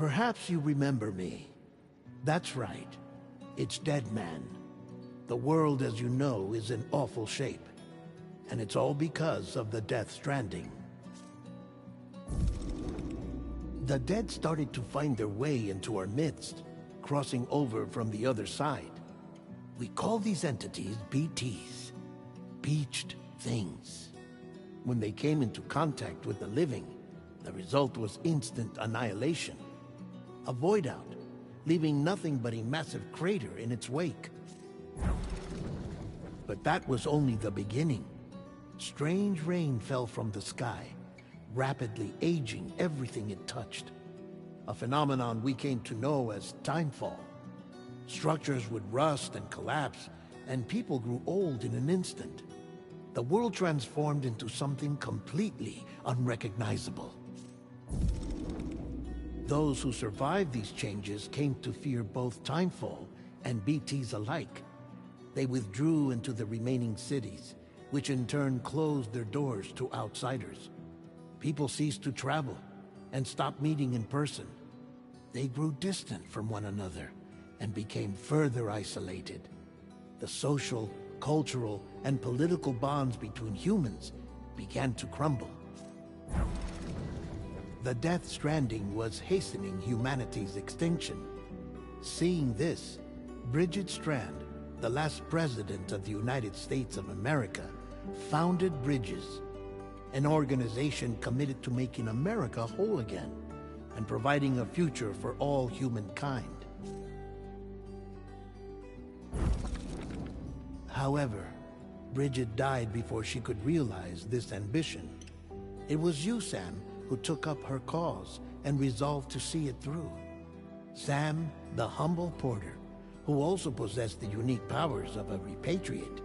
Perhaps you remember me. That's right. It's Dead Man. The world, as you know, is in awful shape. And it's all because of the Death Stranding. The dead started to find their way into our midst, crossing over from the other side. We call these entities BTs, Beached Things. When they came into contact with the living, the result was instant annihilation. A void out, leaving nothing but a massive crater in its wake. But that was only the beginning. Strange rain fell from the sky, rapidly aging everything it touched. A phenomenon we came to know as timefall. Structures would rust and collapse, and people grew old in an instant. The world transformed into something completely unrecognizable. Those who survived these changes came to fear both timefall and BTs alike. They withdrew into the remaining cities, which in turn closed their doors to outsiders. People ceased to travel and stopped meeting in person. They grew distant from one another and became further isolated. The social, cultural, and political bonds between humans began to crumble. The Death Stranding was hastening humanity's extinction. Seeing this, Bridget Strand, the last president of the United States of America, founded Bridges, an organization committed to making America whole again and providing a future for all humankind. However, Bridget died before she could realize this ambition. It was you, Sam, who took up her cause and resolved to see it through. Sam, the humble porter, who also possessed the unique powers of a repatriate.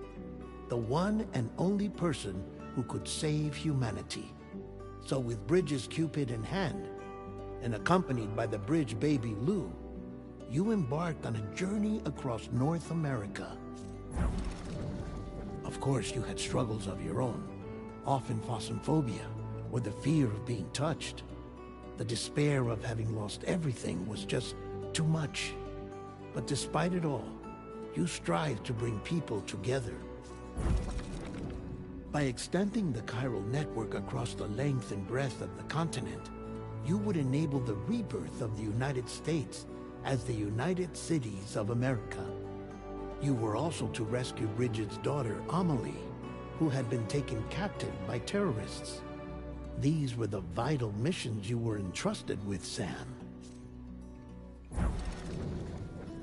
The one and only person who could save humanity. So with Bridges' Cupid in hand, and accompanied by the bridge baby Lou, you embarked on a journey across North America. Of course, you had struggles of your own, often phosmophobia, or the fear of being touched. The despair of having lost everything was just too much. But despite it all, you strived to bring people together. By extending the chiral network across the length and breadth of the continent, you would enable the rebirth of the United States as the United Cities of America. You were also to rescue Bridget's daughter, Amelie, who had been taken captive by terrorists. These were the vital missions you were entrusted with, Sam.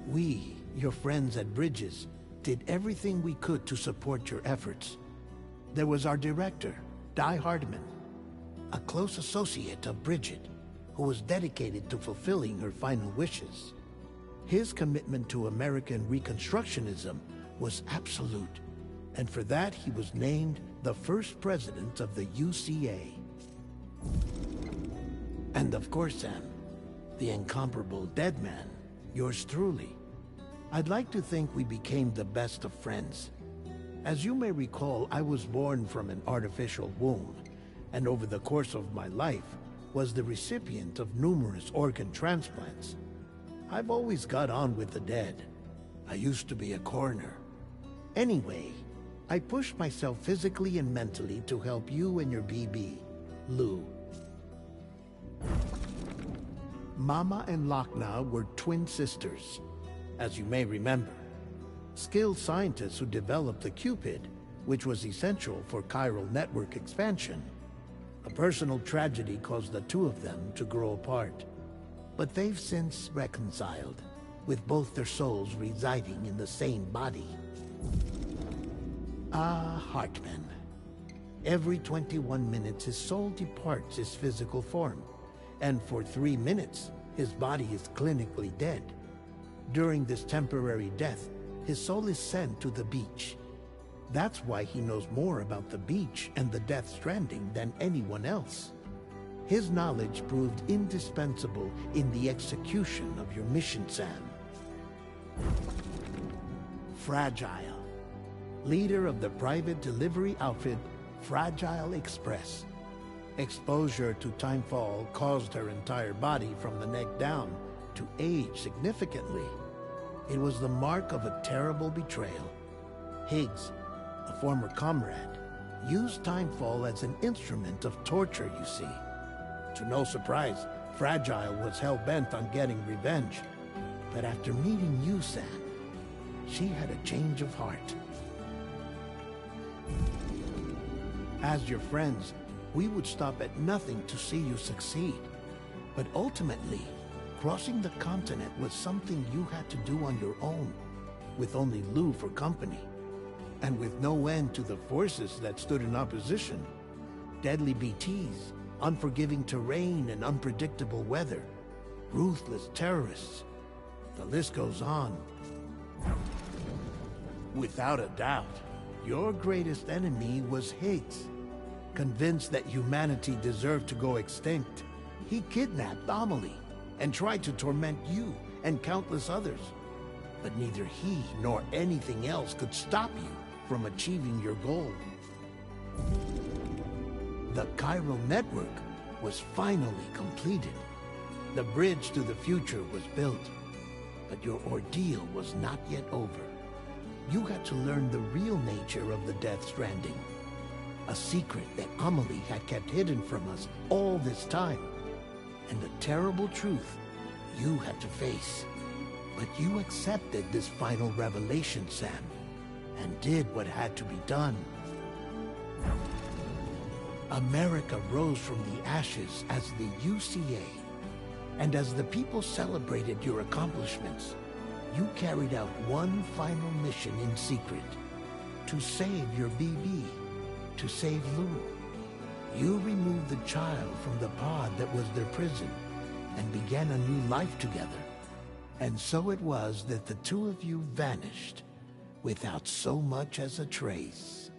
We, your friends at Bridges, did everything we could to support your efforts. There was our director, Di Hardman, a close associate of Bridget, who was dedicated to fulfilling her final wishes. His commitment to American Reconstructionism was absolute, and for that he was named the first president of the UCA. And of course, Sam, the incomparable Dead Man, yours truly. I'd like to think we became the best of friends. As you may recall, I was born from an artificial womb, and over the course of my life was the recipient of numerous organ transplants. I've always got on with the dead. I used to be a coroner. Anyway, I pushed myself physically and mentally to help you and your BB, Lou. Mama and Lochna were twin sisters, as you may remember. Skilled scientists who developed the Cupid, which was essential for chiral network expansion. A personal tragedy caused the two of them to grow apart. But they've since reconciled, with both their souls residing in the same body. Ah, Hartman. Every 21 minutes his soul departs his physical form, and for 3 minutes his body is clinically dead. During this temporary death, his soul is sent to the beach. That's why he knows more about the beach and the Death Stranding than anyone else. His knowledge proved indispensable in the execution of your mission, Sam. Fragile, leader of the private delivery outfit Fragile Express. Exposure to timefall caused her entire body from the neck down to age significantly. It was the mark of a terrible betrayal. Higgs, a former comrade, used timefall as an instrument of torture, you see. To no surprise, Fragile was hell-bent on getting revenge. But after meeting you, Sam, she had a change of heart. As your friends, we would stop at nothing to see you succeed. But ultimately, crossing the continent was something you had to do on your own, with only Lou for company. And with no end to the forces that stood in opposition. Deadly BTs, unforgiving terrain and unpredictable weather, ruthless terrorists. The list goes on. Without a doubt, your greatest enemy was Higgs. Convinced that humanity deserved to go extinct, he kidnapped Amelie and tried to torment you and countless others. But neither he nor anything else could stop you from achieving your goal. The chiral network was finally completed. The bridge to the future was built. But your ordeal was not yet over. You had to learn the real nature of the Death Stranding. A secret that Amelie had kept hidden from us all this time. And the terrible truth you had to face. But you accepted this final revelation, Sam, and did what had to be done. America rose from the ashes as the UCA. And as the people celebrated your accomplishments, you carried out one final mission in secret. To save your BB. To save Lou. You removed the child from the pod that was their prison and began a new life together. And so it was that the two of you vanished without so much as a trace.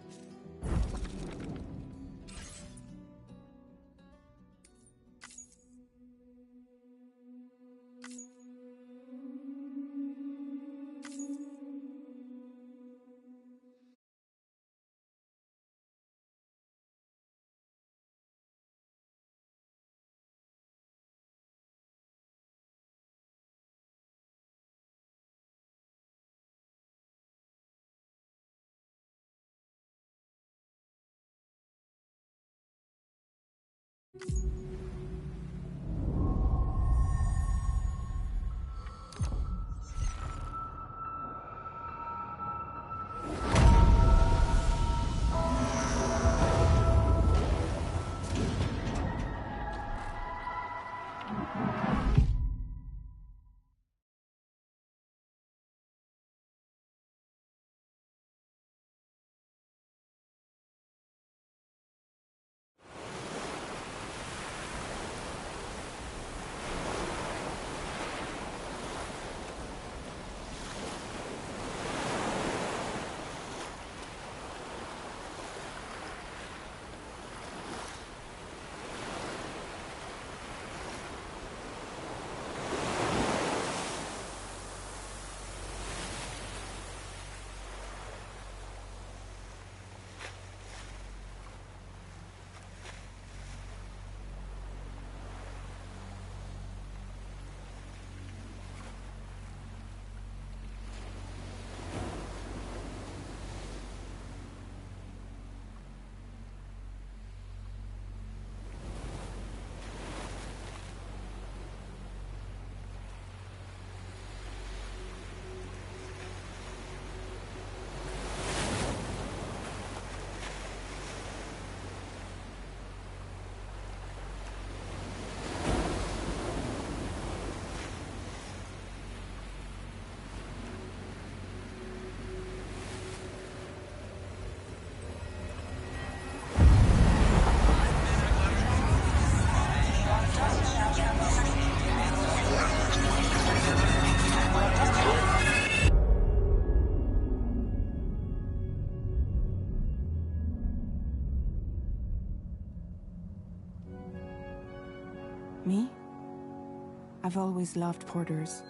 Me? I've always loved porters.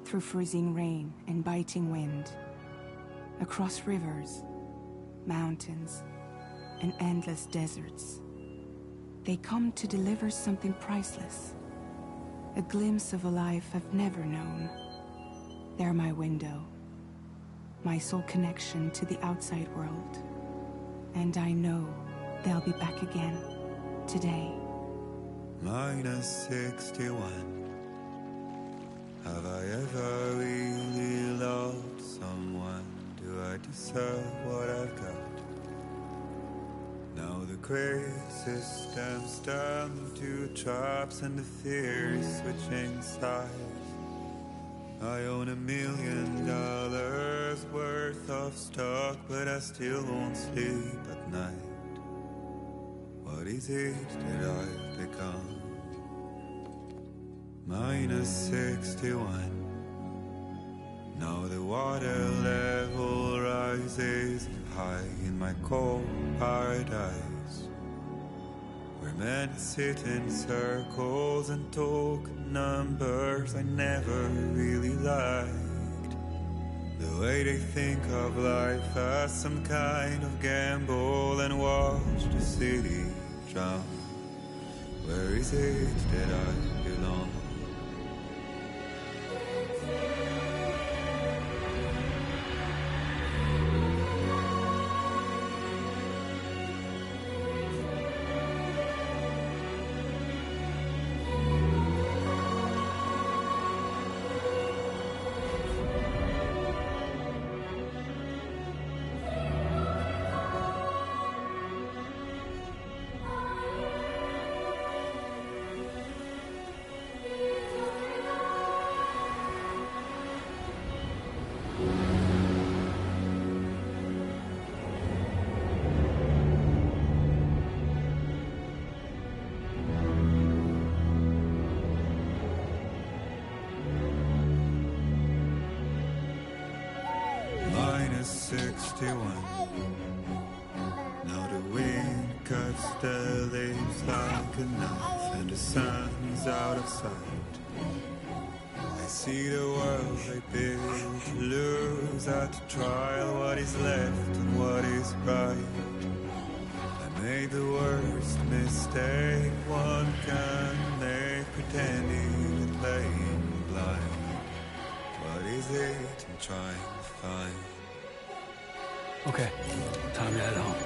Through freezing rain and biting wind, across rivers, mountains, and endless deserts, They come to deliver something priceless. A glimpse of a life I've never known. They're my window. My sole connection to the outside world. And I know they'll be back again. Today. -61. Have I ever really loved someone? Do I deserve what I've got? Now the crazy system's turned into traps and the fear is switching sides. I own $1 million worth of stock, but I still won't sleep at night. What is it that I've become? -61. Now the water level rises high in my cold paradise, where men sit in circles and talk numbers I never really liked. The way they think of life as some kind of gamble and watch the city drown. Where is it that I belong? -61. Now the wind cuts the leaves like a knife and the sun's out of sight. I see the world they build to lose at the trial, what is left and what is right. I made the worst mistake one can make, pretending and playing blind. What is it I'm trying to find? Okay, time to head home.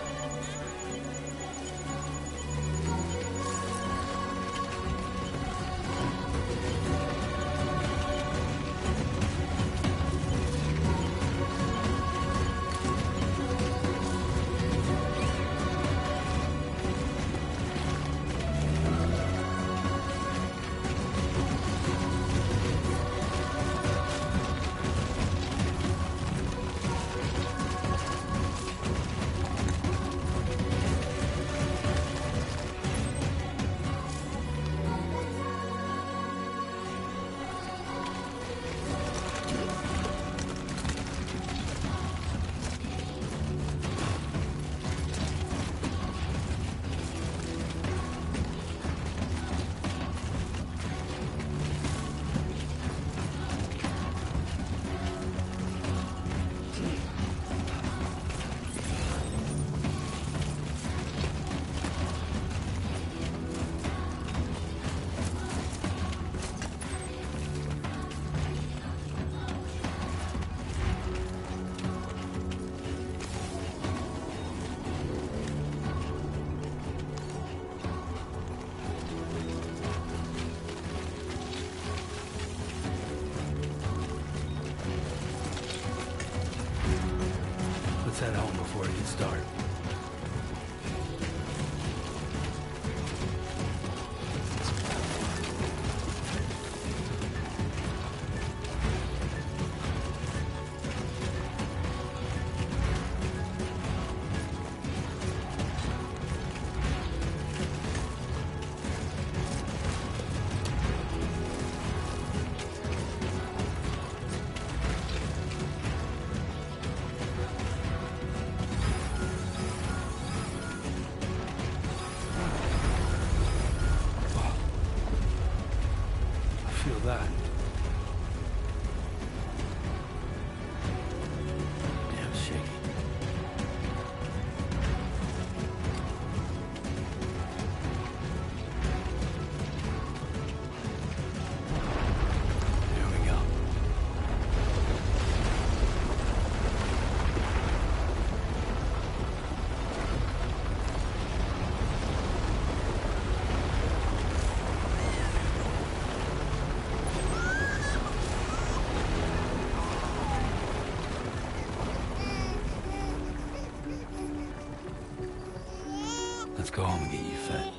Let's head home before it gets dark. Feel that. Damn shaky. Let's go home and get you fed.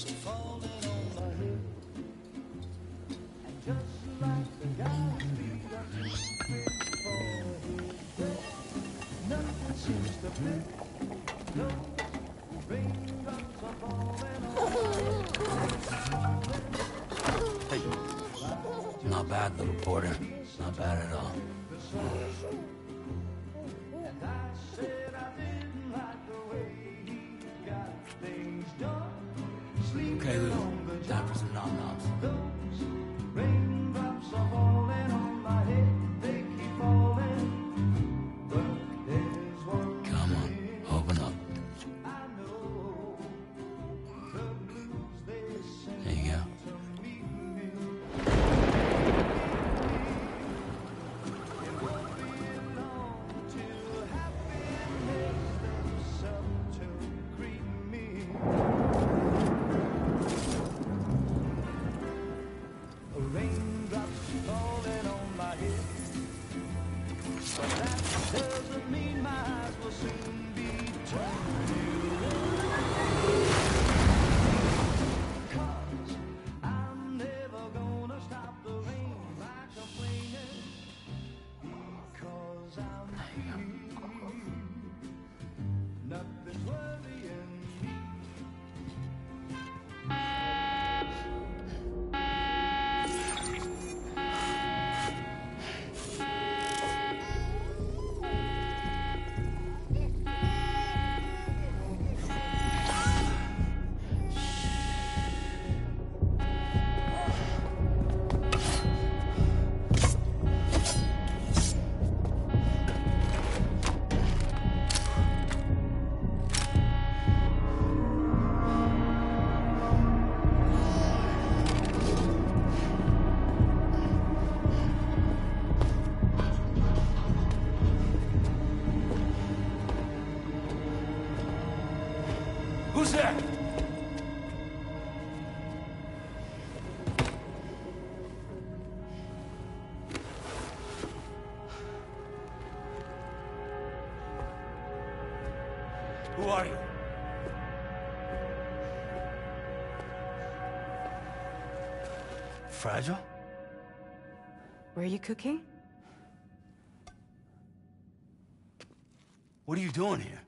Hey. Not bad, little porter. Not bad at all. Okay, Lou. Time for some nom-noms. Come on, open up. There you go. Who's there? Who are you? Fragile? Were you cooking? What are you doing here?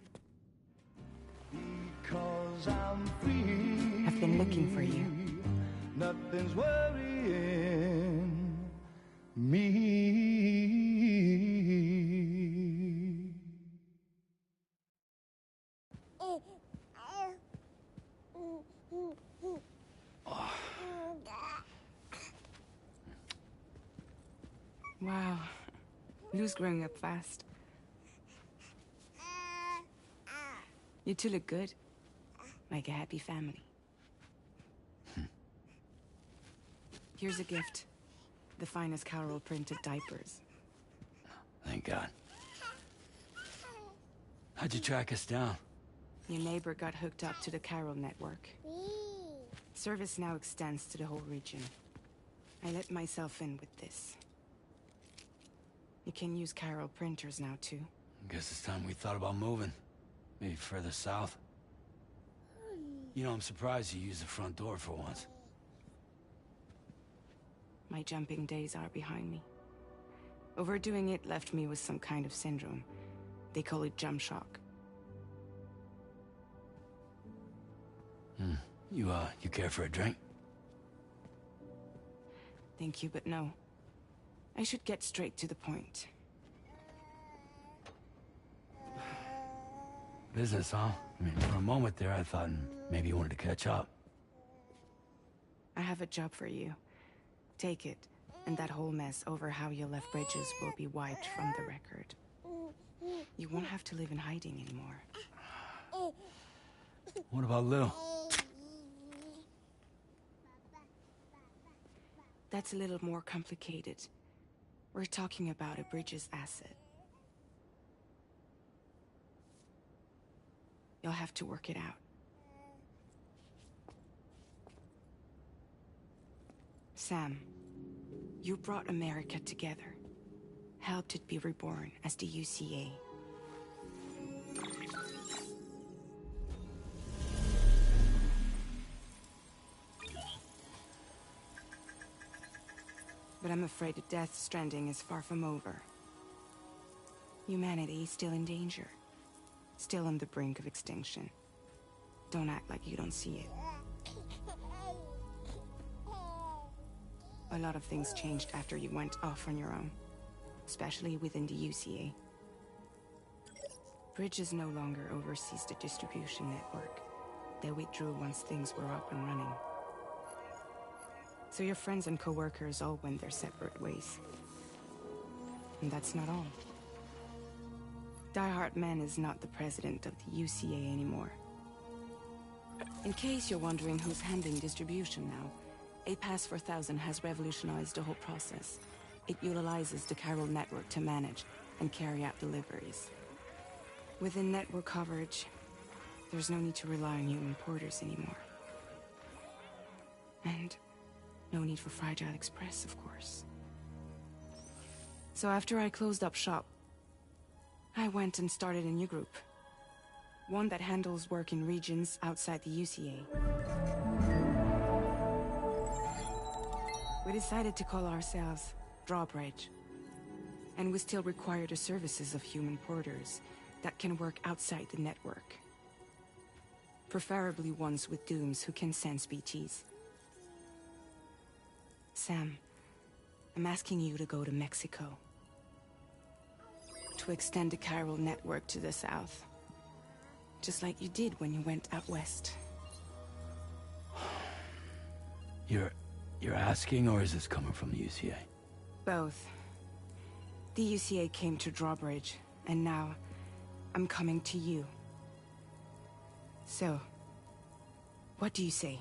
I've been looking for you. Nothing's worrying me. Wow. Lou's growing up fast. You two look good. Like a happy family. Here's a gift. The finest Carol printed diapers. Thank God. How'd you track us down? Your neighbor got hooked up to the Carol network. Service now extends to the whole region. I let myself in with this. You can use Carol printers now, too. Guess it's time we thought about moving. Maybe further south. You know, I'm surprised you used the front door for once. My jumping days are behind me. Overdoing it left me with some kind of syndrome. They call it jump shock. You care for a drink? Thank you, but no. I should get straight to the point. Business, huh? I mean, for a moment there, I thought maybe you wanted to catch up. I have a job for you. Take it, and that whole mess over how you left Bridges will be wiped from the record. You won't have to live in hiding anymore. What about Lil? That's a little more complicated. We're talking about a Bridges asset. You'll have to work it out. Sam, you brought America together. Helped it be reborn as the UCA. But I'm afraid that Death Stranding is far from over. Humanity is still in danger. Still on the brink of extinction. Don't act like you don't see it. A lot of things changed after you went off on your own. Especially within the UCA. Bridges no longer oversees the distribution network. They withdrew once things were up and running. So your friends and co-workers all went their separate ways. And that's not all. Die Hard Man is not the president of the UCA anymore. In case you're wondering who's handling distribution now, A Pass 4000 has revolutionized the whole process. It utilizes the chiral network to manage and carry out deliveries. Within network coverage, there's no need to rely on human porters anymore. And no need for Fragile Express, of course. So after I closed up shop, I went and started a new group. One that handles work in regions outside the UCA. We decided to call ourselves Drawbridge. And we still require the services of human porters that can work outside the network. Preferably ones with dooms who can sense BTs. Sam, I'm asking you to go to Mexico. To extend the chiral network to the south. Just like you did when you went out west. You're asking, or is this coming from the UCA? Both. The UCA came to Drawbridge, and now I'm coming to you. So, what do you say?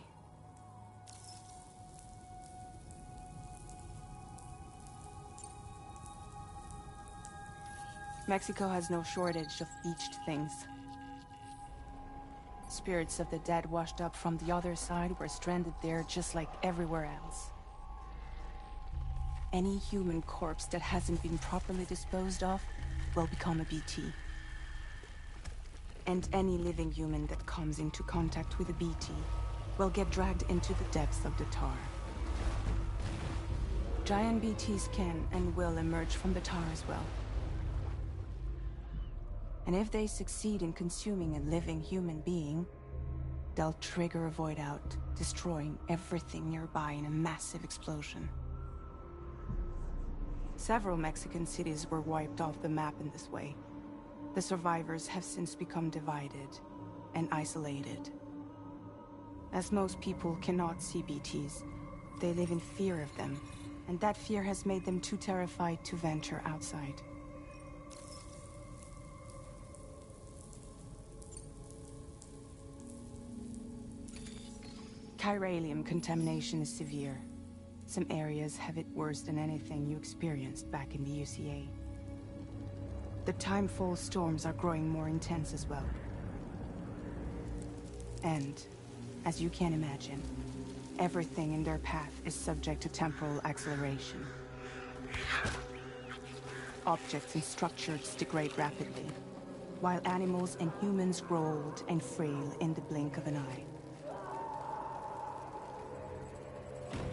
Mexico has no shortage of beached things. Spirits of the dead washed up from the other side were stranded there just like everywhere else. Any human corpse that hasn't been properly disposed of will become a BT. And any living human that comes into contact with a BT will get dragged into the depths of the tar. Giant BTs can and will emerge from the tar as well. And if they succeed in consuming a living human being, they'll trigger a void out, destroying everything nearby in a massive explosion. Several Mexican cities were wiped off the map in this way. The survivors have since become divided and isolated. As most people cannot see BTs, they live in fear of them, and that fear has made them too terrified to venture outside. Chiralium contamination is severe. Some areas have it worse than anything you experienced back in the UCA. The timefall storms are growing more intense as well. And, as you can imagine, everything in their path is subject to temporal acceleration. Objects and structures degrade rapidly, while animals and humans grow old and frail in the blink of an eye.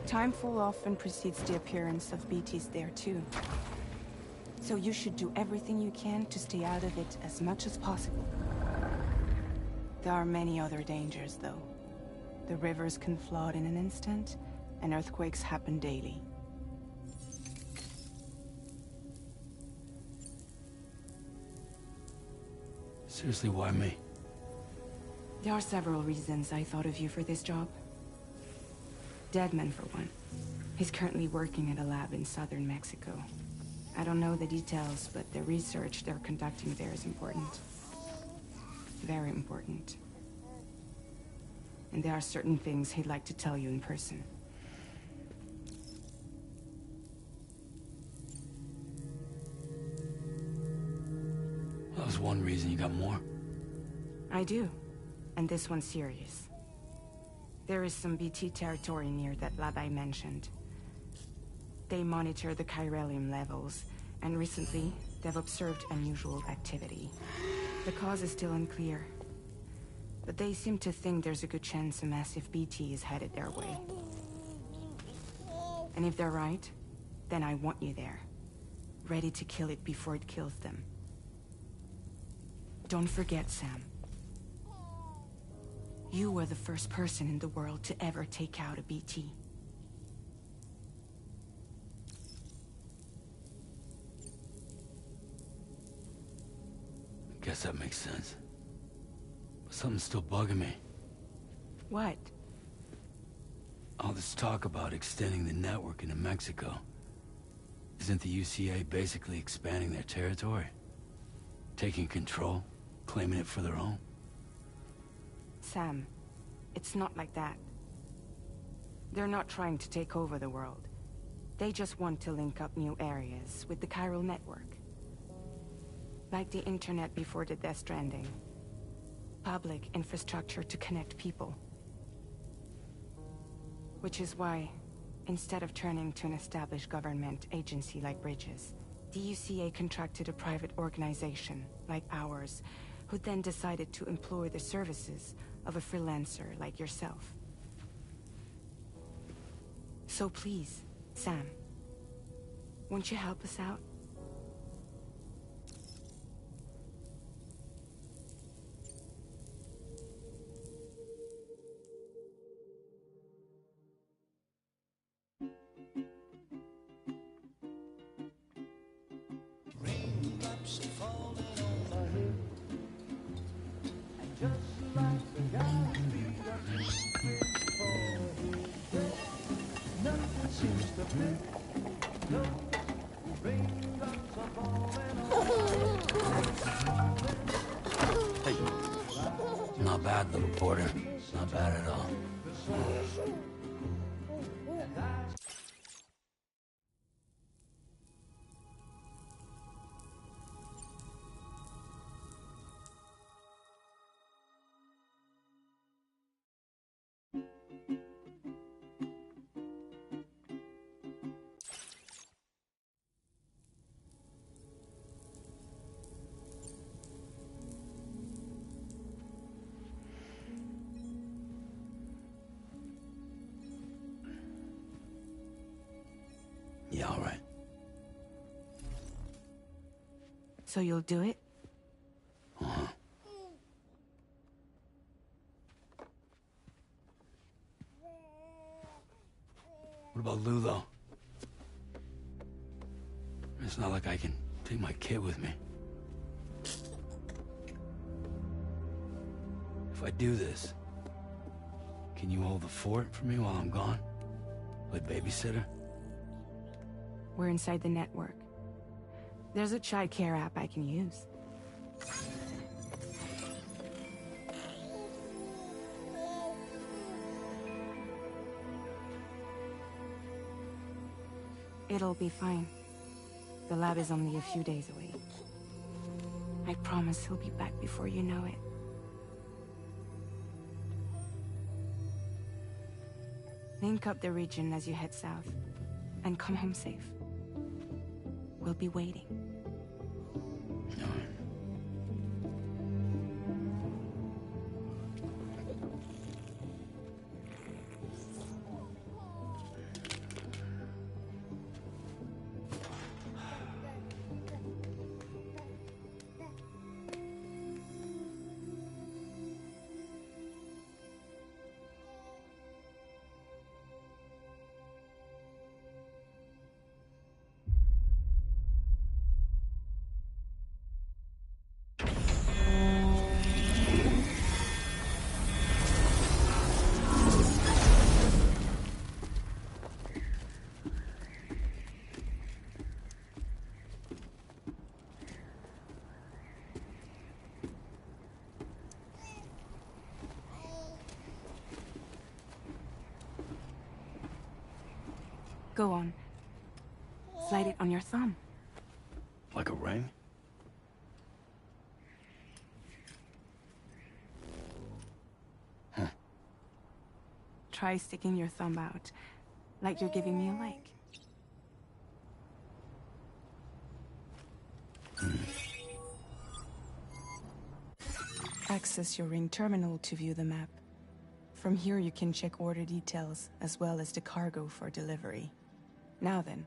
Timefall often precedes the appearance of BTs there too. So you should do everything you can to stay out of it as much as possible. There are many other dangers though. The rivers can flood in an instant, and earthquakes happen daily. Seriously, why me? There are several reasons I thought of you for this job. Deadman, for one. He's currently working at a lab in southern Mexico. I don't know the details, but the research they're conducting there is important. Very important. And there are certain things he'd like to tell you in person. That was one reason. You got more? I do. And this one's serious. There is some BT territory near that lab I mentioned. They monitor the chiralium levels, and recently, they've observed unusual activity. The cause is still unclear, but they seem to think there's a good chance a massive BT is headed their way. And if they're right, then I want you there, ready to kill it before it kills them. Don't forget, Sam. You were the first person in the world to ever take out a BT. Guess that makes sense. But something's still bugging me. What? All this talk about extending the network into Mexico. Isn't the UCA basically expanding their territory? Taking control? Claiming it for their own? Sam, it's not like that. They're not trying to take over the world. They just want to link up new areas with the chiral network. Like the internet before the Death Stranding. Public infrastructure to connect people. Which is why, instead of turning to an established government agency like Bridges, the UCA contracted a private organization, like ours, who then decided to employ the services of a freelancer like yourself. So please, Sam, won't you help us out? Hey. Not bad, little porter. Not bad at all. Yeah, all right. So you'll do it? Uh-huh. What about Lou, though? It's not like I can take my kid with me. If I do this, can you hold the fort for me while I'm gone? Play babysitter? We're inside the network. There's a child care app I can use. It'll be fine. The lab is only a few days away. I promise he'll be back before you know it. Link up the region as you head south, and come home safe. We'll be waiting. Go on. Slide it on your thumb. Like a ring? Huh. Try sticking your thumb out, like you're giving me a like. Access your ring terminal to view the map. From here you can check order details, as well as the cargo for delivery. Now then,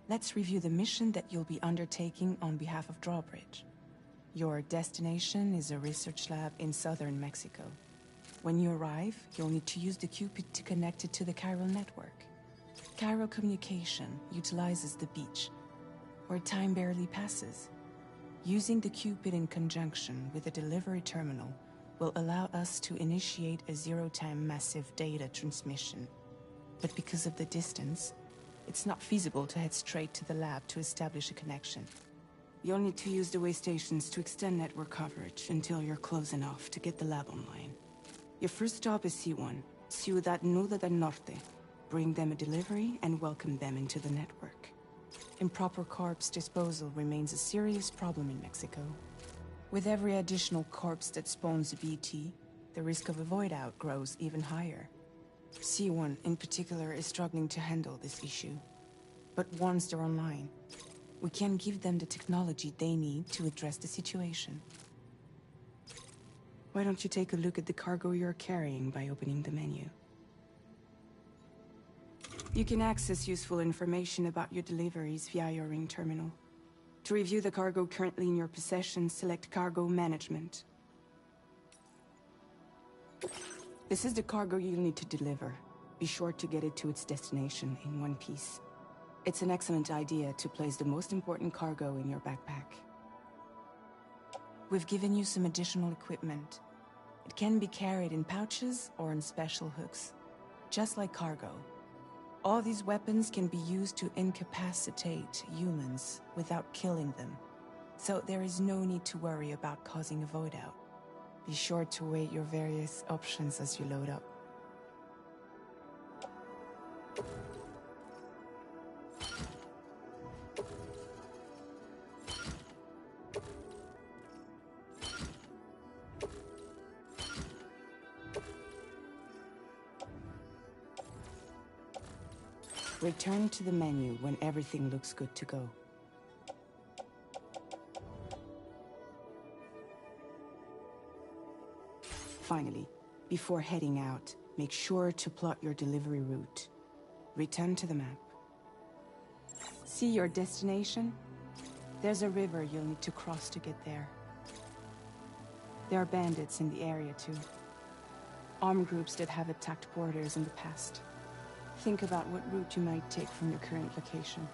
Let's review the mission that you'll be undertaking on behalf of Drawbridge. Your destination is a research lab in southern Mexico. When you arrive, you'll need to use the Cupid to connect it to the chiral network. Chiral communication utilizes the beach, where time barely passes. Using the Cupid in conjunction with a delivery terminal will allow us to initiate a zero-time massive data transmission. But because of the distance, it's not feasible to head straight to the lab to establish a connection. You'll need to use the way stations to extend network coverage until you're close enough to get the lab online. Your first stop is C1, Ciudad Nuda del Norte. Bring them a delivery and welcome them into the network. Improper corpse disposal remains a serious problem in Mexico. With every additional corpse that spawns a BT, the risk of a void out grows even higher. C1 in particular is struggling to handle this issue. But once they're online, we can give them the technology they need to address the situation. Why don't you take a look at the cargo you're carrying by opening the menu? You can access useful information about your deliveries via your ring terminal. To review the cargo currently in your possession, select Cargo Management. This is the cargo you'll need to deliver. Be sure to get it to its destination in one piece. It's an excellent idea to place the most important cargo in your backpack. We've given you some additional equipment. It can be carried in pouches or in special hooks, just like cargo. All these weapons can be used to incapacitate humans without killing them, so there is no need to worry about causing a void out. Be sure to weigh your various options as you load up. Return to the menu when everything looks good to go. Finally, before heading out, make sure to plot your delivery route. Return to the map. See your destination? There's a river you'll need to cross to get there. There are bandits in the area too. Armed groups that have attacked borders in the past. Think about what route you might take from your current location.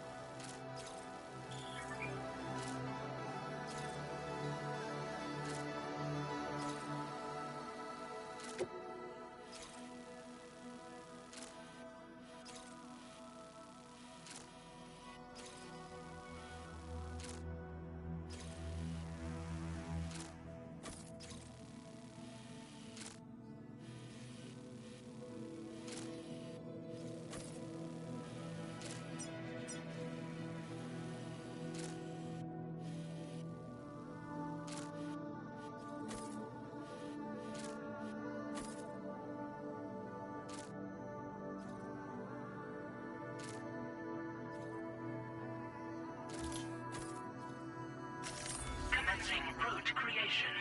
Route creation.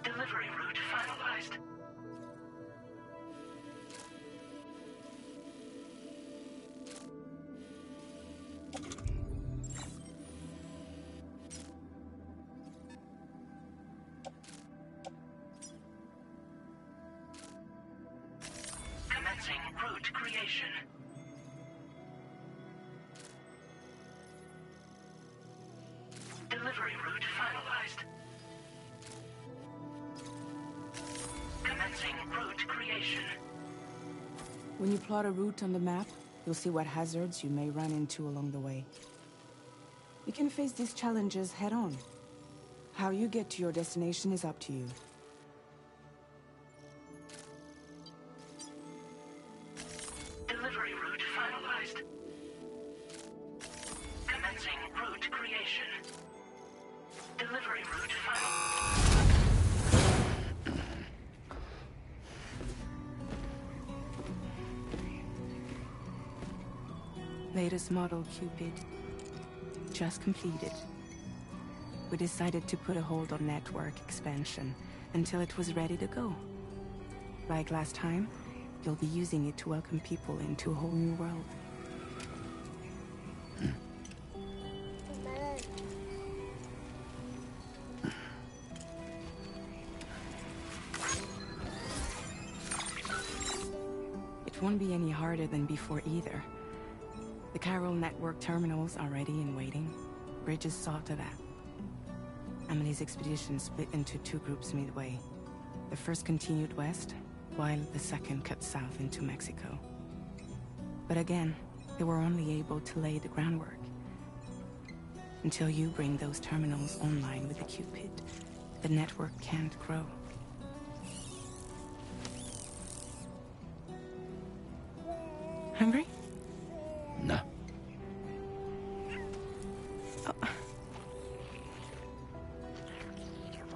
Delivery route finalized. Commencing route creation. Delivery route finalized. Commencing route creation. When you plot a route on the map, you'll see what hazards you may run into along the way. You can face these challenges head-on. How you get to your destination is up to you. Delivery route finalized. Commencing route creation. Delivery route final. Latest model Cupid. Just completed. We decided to put a hold on network expansion until it was ready to go. Like last time, you'll be using it to welcome people into a whole new world. It won't be any harder than before either. The Chiral Network terminals are ready and waiting. Bridges saw to that. Emily's expedition split into two groups midway. The first continued west, while the second cut south into Mexico. But again, they were only able to lay the groundwork. Until you bring those terminals online with the Cupid, the network can't grow. Hungry? No. Oh.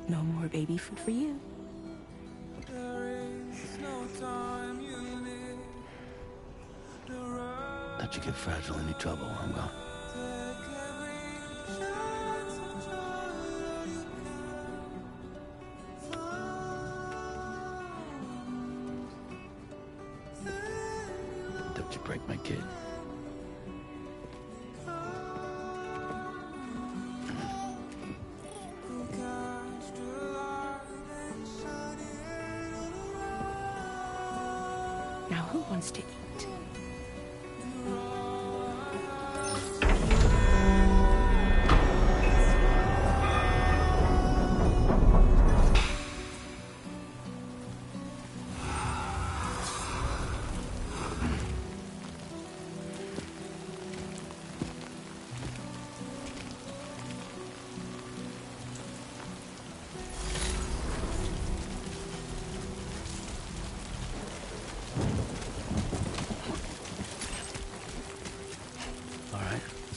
No more baby food for you. Let you get fragile, any trouble, I'm gone. Don't you break my kid. Now who wants to eat?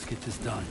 Get this done.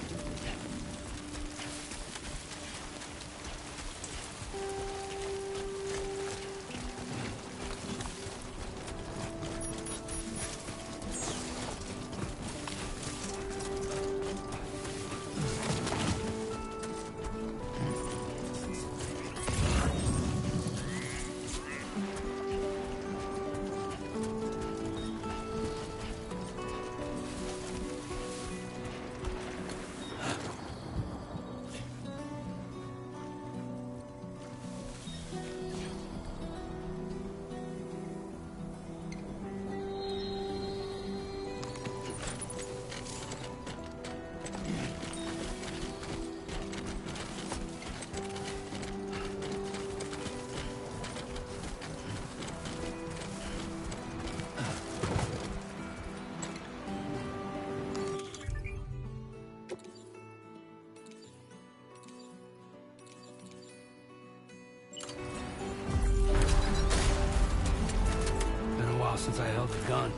Since I held a gun.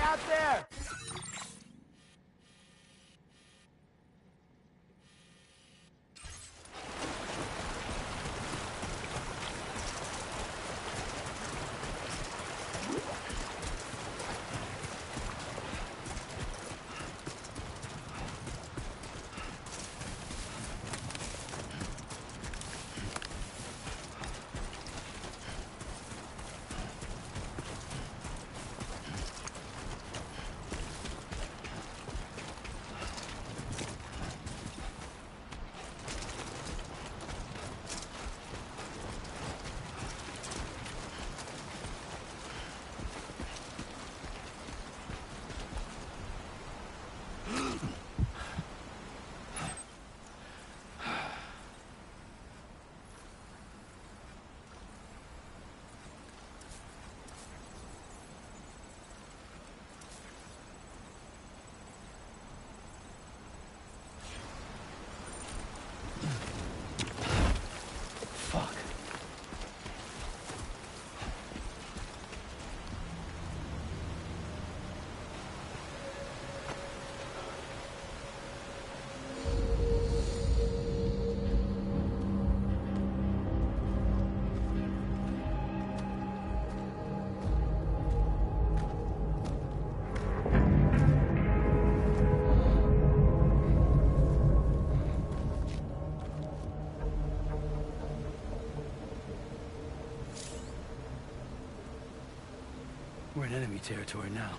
Out there! We're in enemy territory now.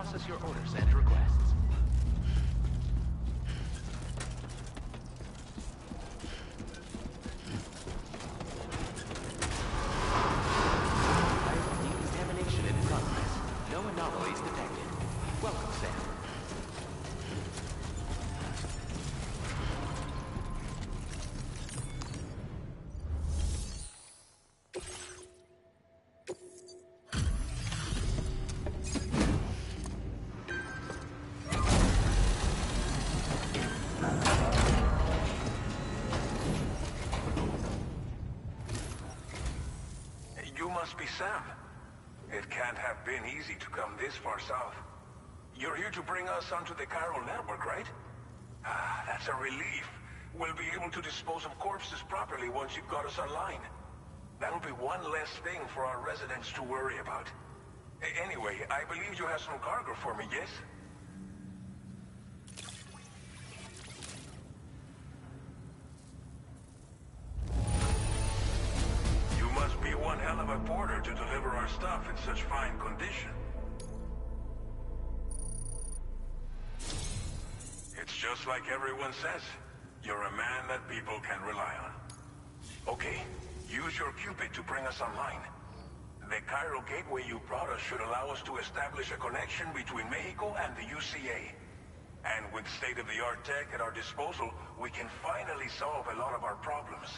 process your orders and requests. Decontamination in progress. No anomalies detected. Welcome, Sam. You must be Sam. It can't have been easy to come this far south. You're here to bring us onto the chiral network, right? Ah, that's a relief. We'll be able to dispose of corpses properly once you've got us online. That'll be one less thing for our residents to worry about. Anyway, I believe you have some cargo for me, yes? You must be one hell of a porter to deliver our stuff in such fine condition. It's just like everyone says. You're a man that people can rely on. Okay, use your Cupid to bring us online. The chiral gateway you brought us should allow us to establish a connection between Mexico and the UCA. And with state-of-the-art tech at our disposal, we can finally solve a lot of our problems.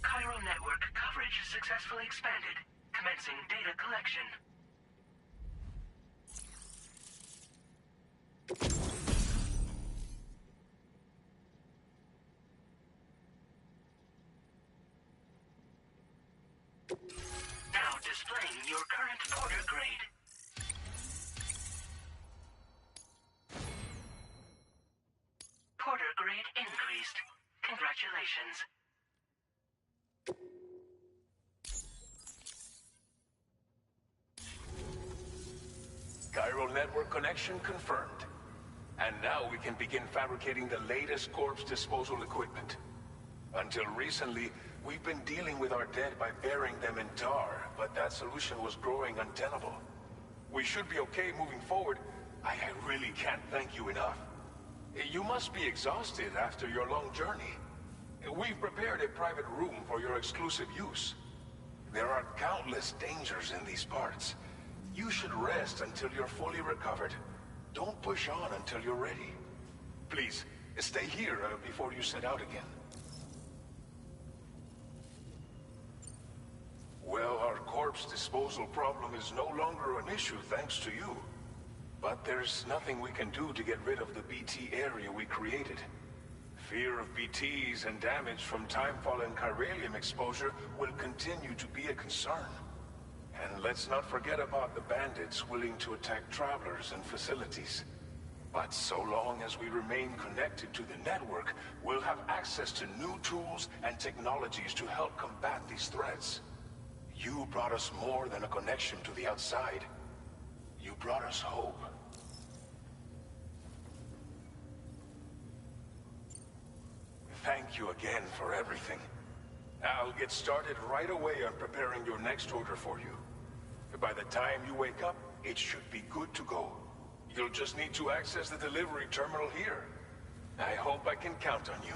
Chiral network coverage successfully expanded. Commencing data collection. Now displaying your current porter grade. Porter grade increased. Congratulations. Chiral network connection confirmed. And now we can begin fabricating the latest corpse disposal equipment. Until recently, we've been dealing with our dead by burying them in tar, but that solution was growing untenable. We should be okay moving forward. I really can't thank you enough. You must be exhausted after your long journey. We've prepared a private room for your exclusive use. There are countless dangers in these parts. You should rest until you're fully recovered. Don't push on until you're ready. Please, stay here before you set out again. Well, our corpse disposal problem is no longer an issue thanks to you. But there's nothing we can do to get rid of the BT area we created. Fear of BTs and damage from timefall and chiralium exposure will continue to be a concern. And let's not forget about the bandits willing to attack travelers and facilities. But so long as we remain connected to the network, we'll have access to new tools and technologies to help combat these threats. You brought us more than a connection to the outside. You brought us hope. Thank you again for everything. I'll get started right away on preparing your next order for you. By the time you wake up, it should be good to go. You'll just need to access the delivery terminal here. I hope I can count on you.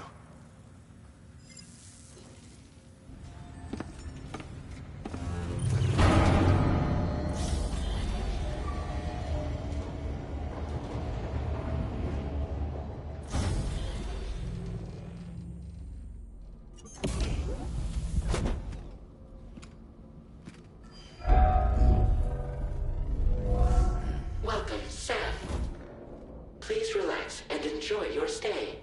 Welcome, Sam. Please relax and enjoy your stay.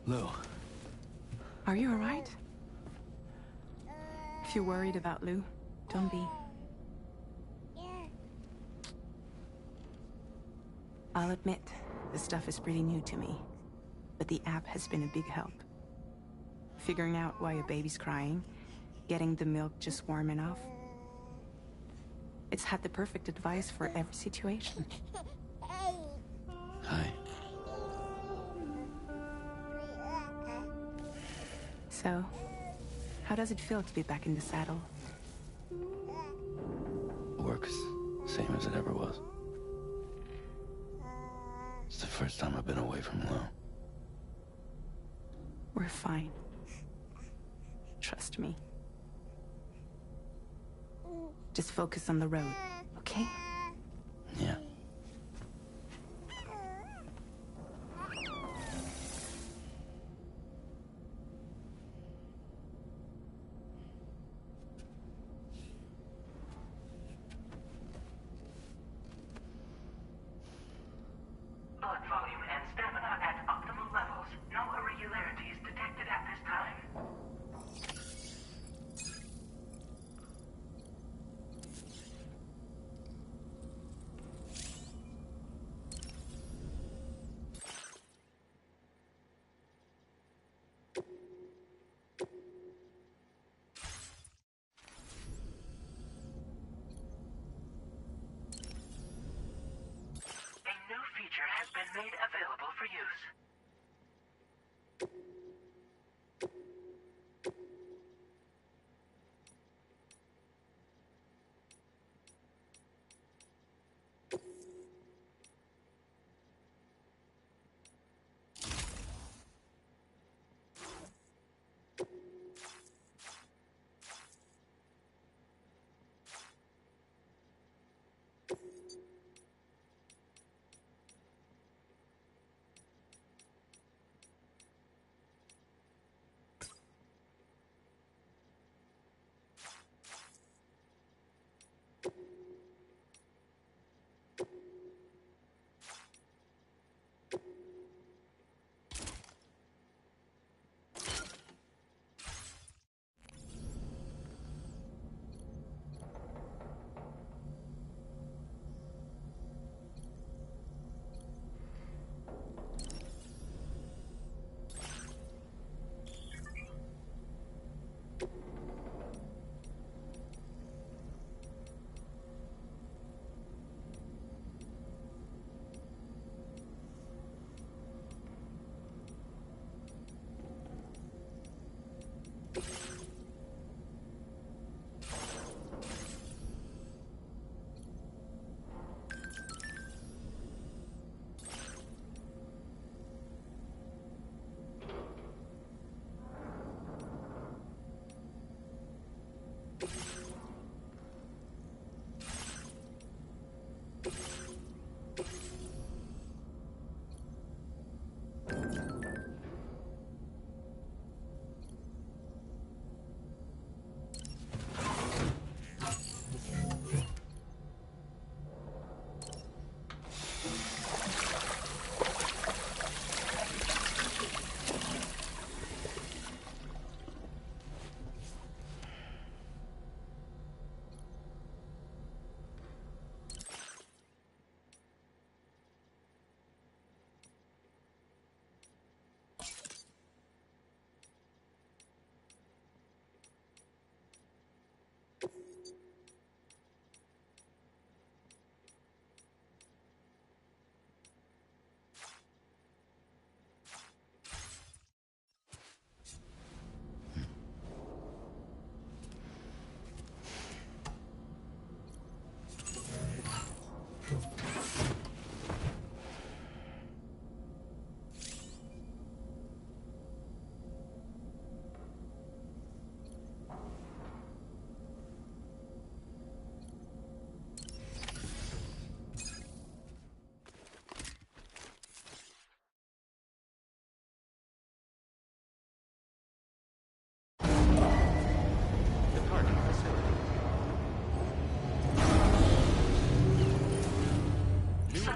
Lou. Are you alright? If you're worried about Lou, don't be. I'll admit, this stuff is pretty new to me, but the app has been a big help. Figuring out why a baby's crying, getting the milk just warm enough. It's had the perfect advice for every situation. Hi. So, how does it feel to be back in the saddle? Works same as it ever was. It's the first time I've been away from Lou. We're fine. Trust me. Just focus on the road, okay? Yeah. Blood volume and stamina at optimal levels. No irregularities detected at this time. A new feature has been made available for use.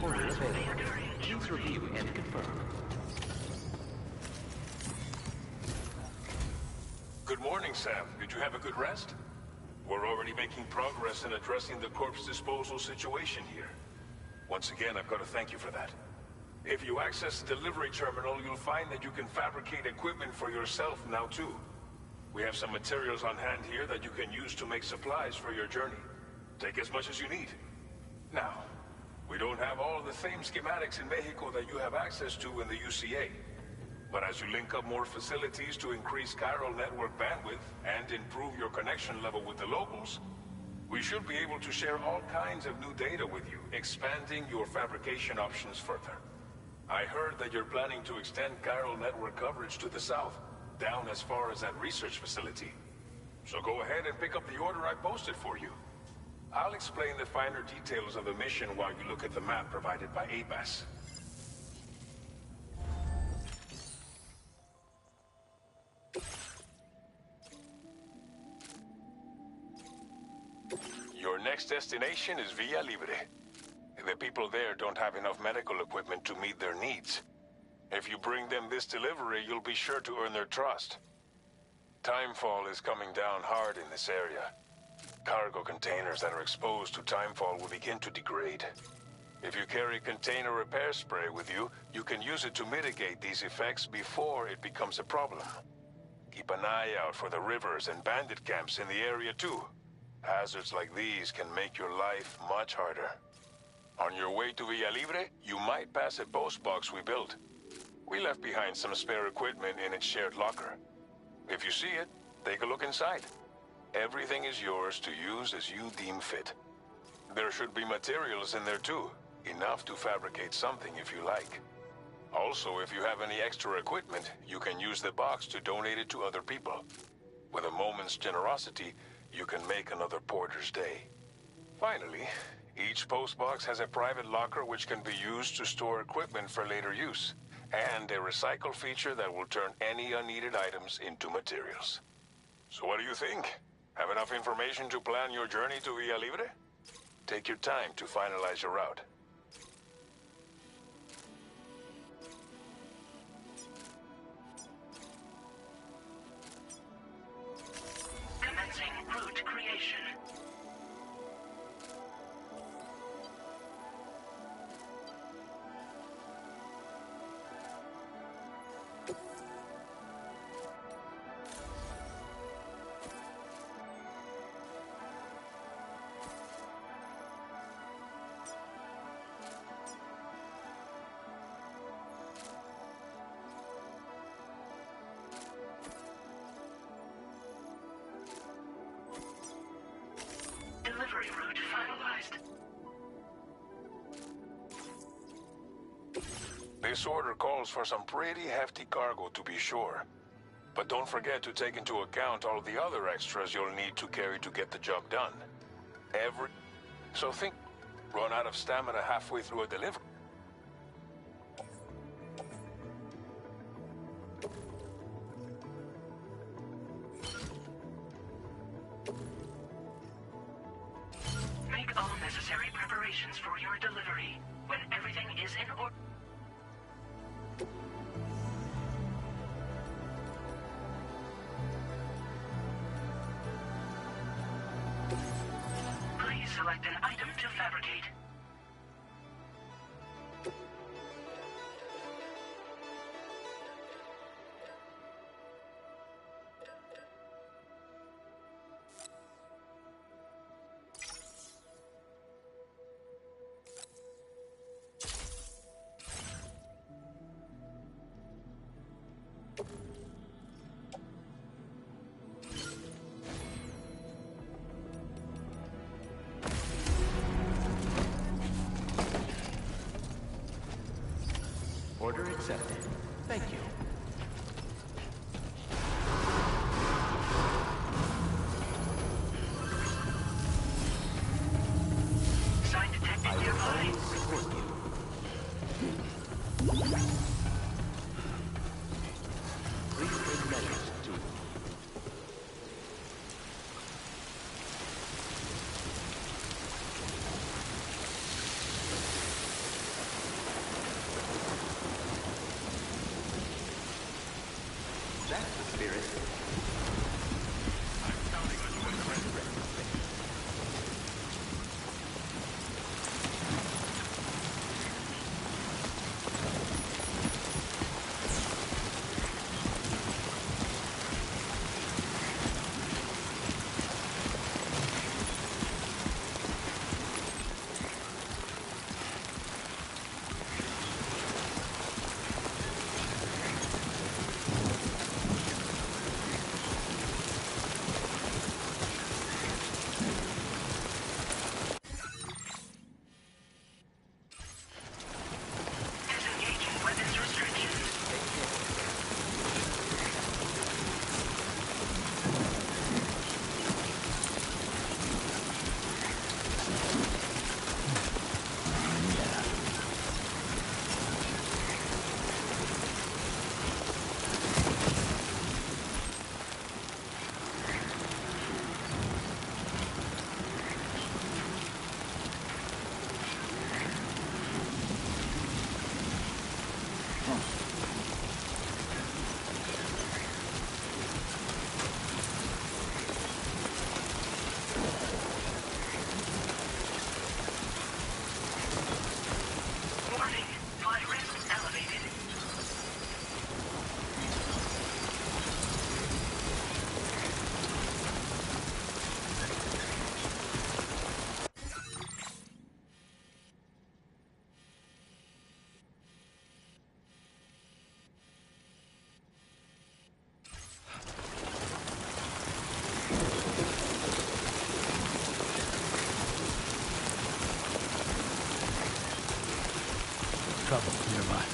Order available. Please review and confirm. Good morning, Sam. Did you have a good rest? We're already making progress in addressing the corpse disposal situation here. Once again, I've got to thank you for that. If you access the delivery terminal, you'll find that you can fabricate equipment for yourself now too. We have some materials on hand here that you can use to make supplies for your journey. Take as much as you need. Now, we don't have all the same schematics in Mexico that you have access to in the UCA. But as you link up more facilities to increase chiral network bandwidth and improve your connection level with the locals, we should be able to share all kinds of new data with you, expanding your fabrication options further. I heard that you're planning to extend chiral network coverage to the south, down as far as that research facility. So go ahead and pick up the order I posted for you. I'll explain the finer details of the mission while you look at the map provided by ABAS. Your next destination is Villa Libre. The people there don't have enough medical equipment to meet their needs. If you bring them this delivery, you'll be sure to earn their trust. Timefall is coming down hard in this area. Cargo containers that are exposed to timefall will begin to degrade. If you carry container repair spray with you, you can use it to mitigate these effects before it becomes a problem. Keep an eye out for the rivers and bandit camps in the area too. Hazards like these can make your life much harder. On your way to Villa Libre, you might pass a post box we built. We left behind some spare equipment in its shared locker. If you see it, take a look inside. Everything is yours to use as you deem fit. There should be materials in there too, enough to fabricate something if you like. Also, if you have any extra equipment, you can use the box to donate it to other people. With a moment's generosity, you can make another porter's day. Finally, each postbox has a private locker which can be used to store equipment for later use, and a recycle feature that will turn any unneeded items into materials. So what do you think? Have enough information to plan your journey to Villa Libre? Take your time to finalize your route. Commencing route creation. Delivery route finalized. This order calls for some pretty hefty cargo to be sure. But don't forget to take into account all the other extras you'll need to carry to get the job done. So think, run out of stamina halfway through a delivery. Make all necessary preparations for your delivery. When everything is in order. Please select an item to fabricate. Order accepted. Thank you. Sign detected I will nearby. always support you. Please take measures to... That's the spirit. Warning, flight risk elevated. Trouble nearby.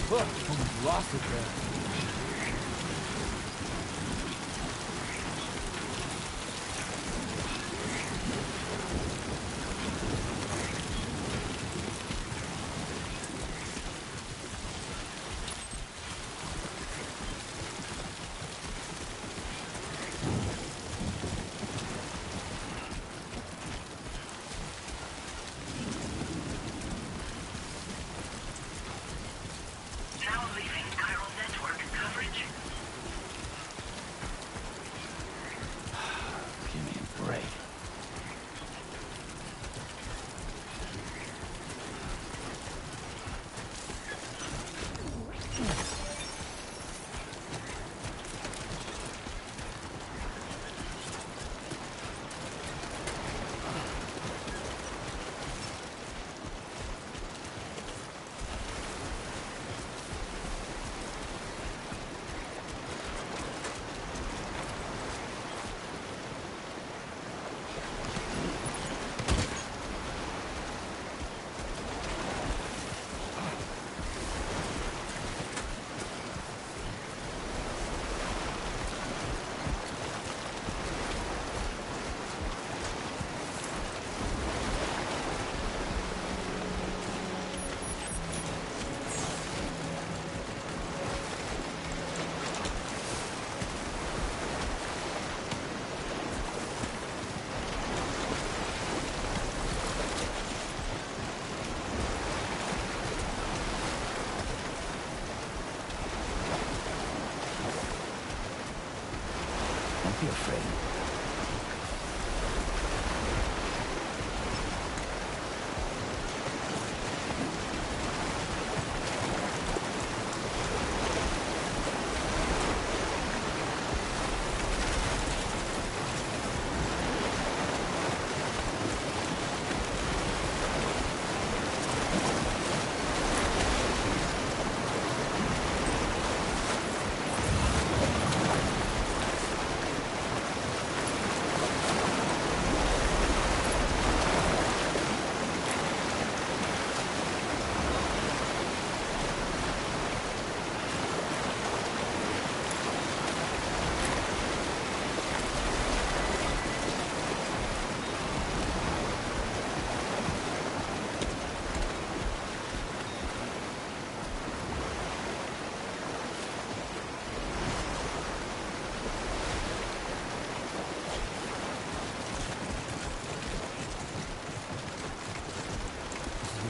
Look, almost lost it there. Don't be afraid.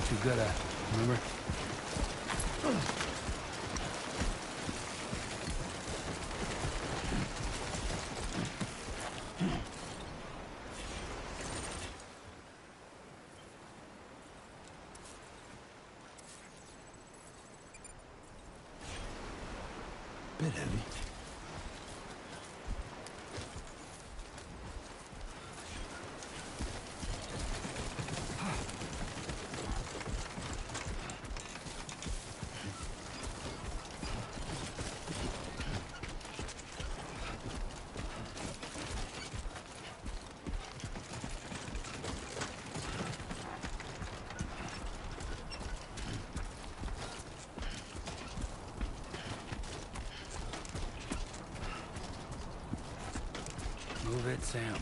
Too good at, remember? Bit heavy. Move it, Sam.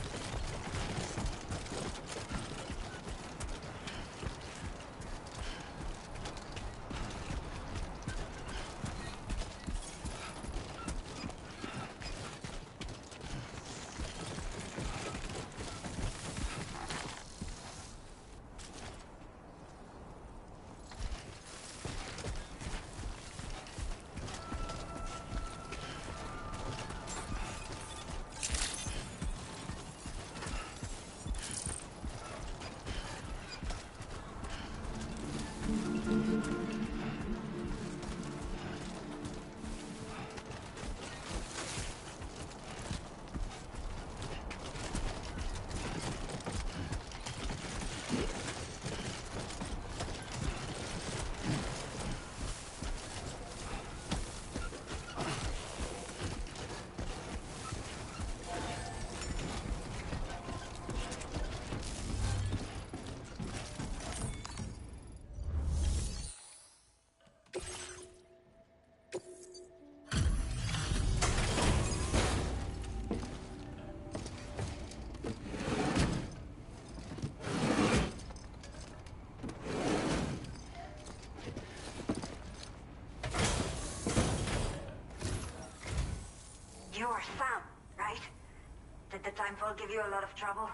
give you a lot of trouble?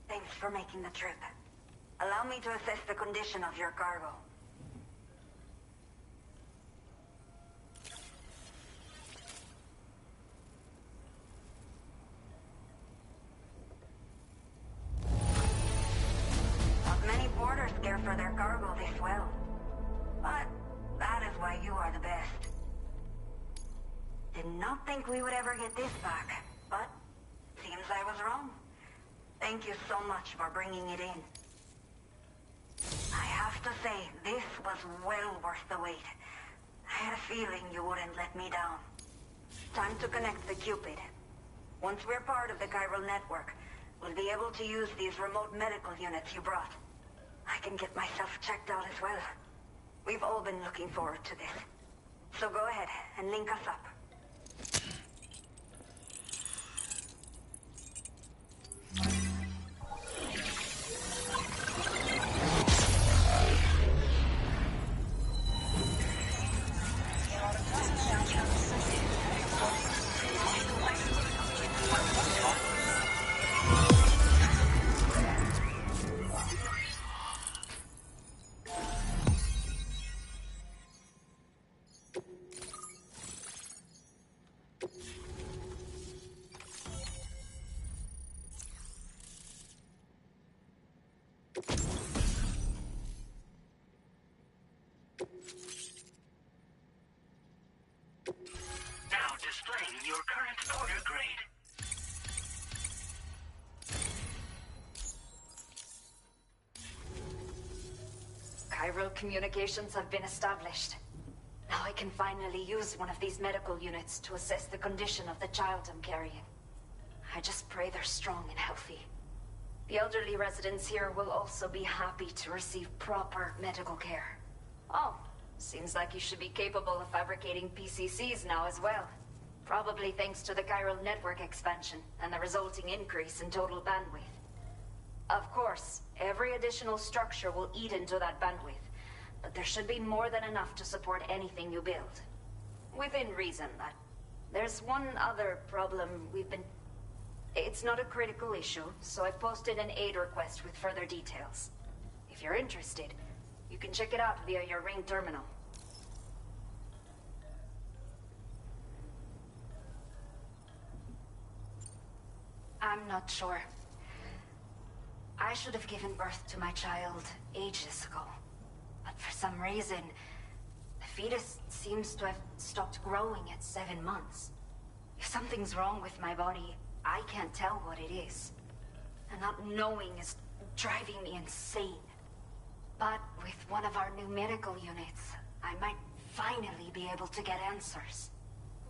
Thanks for making the trip. Allow me to assess the condition of your cargo. Not many porters care for their cargo this well. But that is why you are the best. Did not think we would ever get this back, but seems I was wrong. Thank you so much for bringing it in. I have to say, this was well worth the wait. I had a feeling you wouldn't let me down. Time to connect the Cupid. Once we're part of the chiral network, we'll be able to use these remote medical units you brought. I can get myself checked out as well. We've all been looking forward to this. So go ahead and link us up. Now displaying your current order grade. Chiral communications have been established. Now I can finally use one of these medical units to assess the condition of the child I'm carrying. I just pray they're strong and healthy. The elderly residents here will also be happy to receive proper medical care. Oh, seems like you should be capable of fabricating PCCs now as well. Probably thanks to the chiral network expansion and the resulting increase in total bandwidth. Of course, every additional structure will eat into that bandwidth, but there should be more than enough to support anything you build. Within reason, that. There's one other problem we've been... It's not a critical issue, so I've posted an aid request with further details. If you're interested, you can check it out via your ring terminal. I'm not sure. I should have given birth to my child ages ago. But for some reason, the fetus seems to have stopped growing at 7 months. If something's wrong with my body, I can't tell what it is. And not knowing is driving me insane. But with one of our new medical units, I might finally be able to get answers.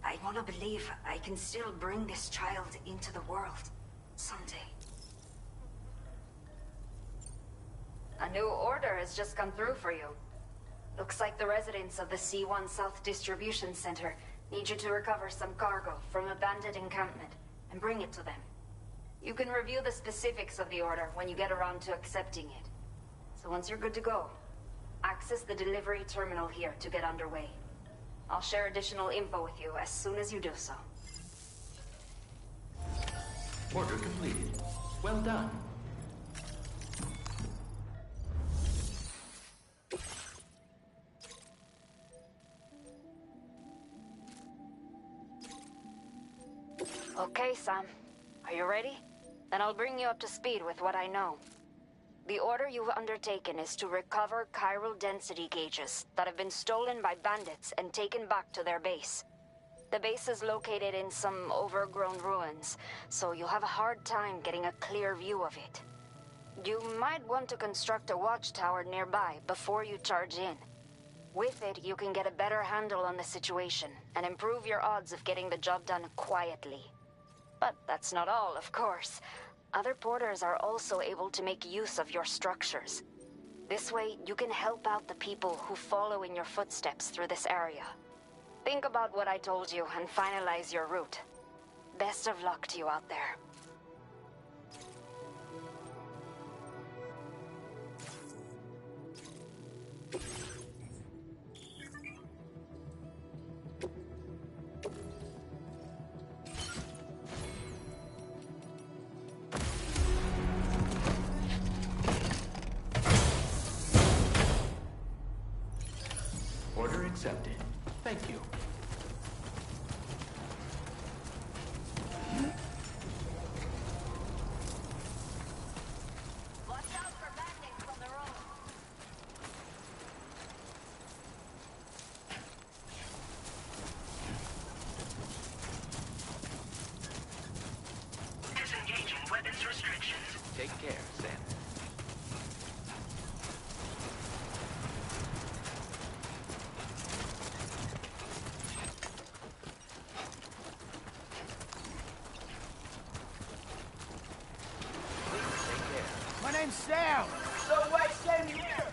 I want to believe I can still bring this child into the world someday. A new order has just come through for you. Looks like the residents of the C1 South Distribution Center need you to recover some cargo from a bandit encampment and bring it to them. You can review the specifics of the order when you get around to accepting it. So once you're good to go, access the delivery terminal here to get underway. I'll share additional info with you as soon as you do so. Order completed. Well done. Okay, Sam. Are you ready? Then I'll bring you up to speed with what I know. The order you've undertaken is to recover chiral density gauges that have been stolen by bandits and taken back to their base. The base is located in some overgrown ruins, so you'll have a hard time getting a clear view of it. You might want to construct a watchtower nearby before you charge in. With it, you can get a better handle on the situation and improve your odds of getting the job done quietly. But that's not all, of course. Other porters are also able to make use of your structures. This way, you can help out the people who follow in your footsteps through this area. Think about what I told you and finalize your route. Best of luck to you out there. accepted. Thank you. Watch out for bandits on the road. Disengaging weapons restrictions. Take care, Sam. My name's Sam. So wait, same here.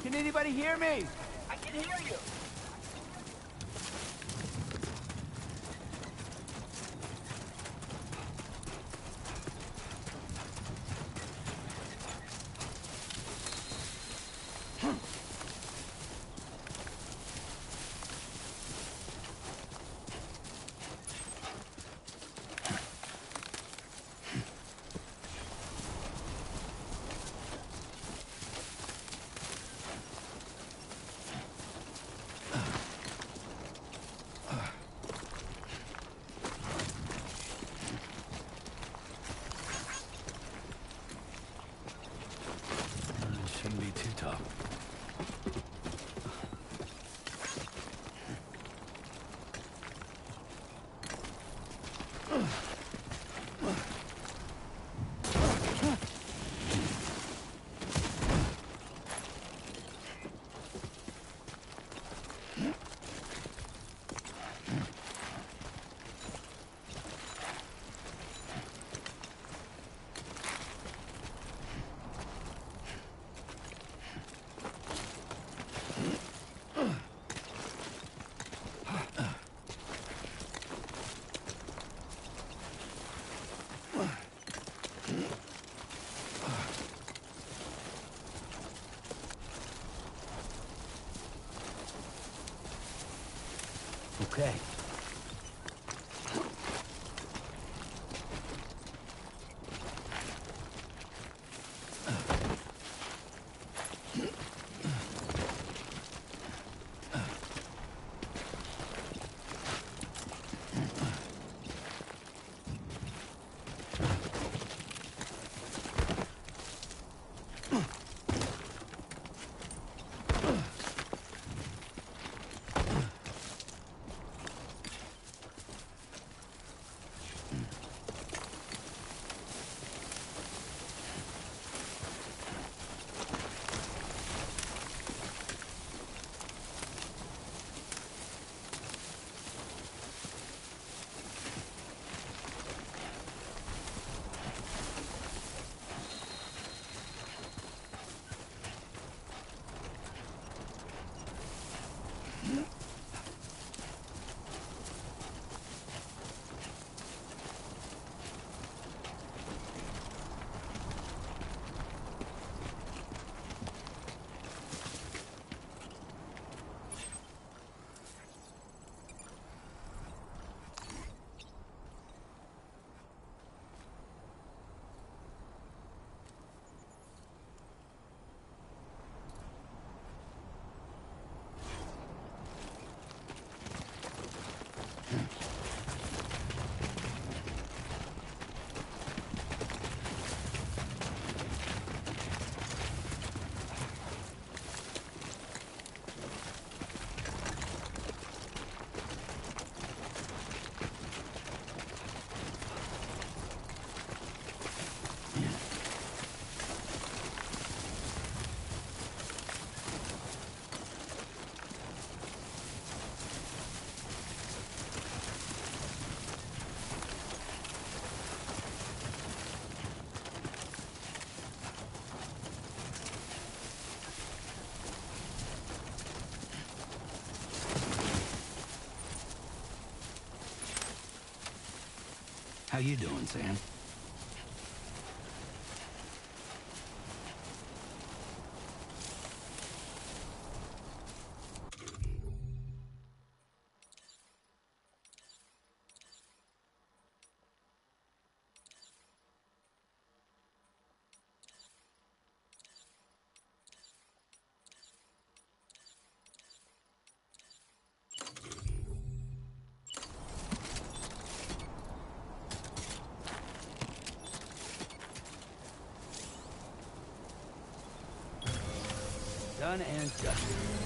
Can anybody hear me? I can hear you. How you doing, Sam? Done and done.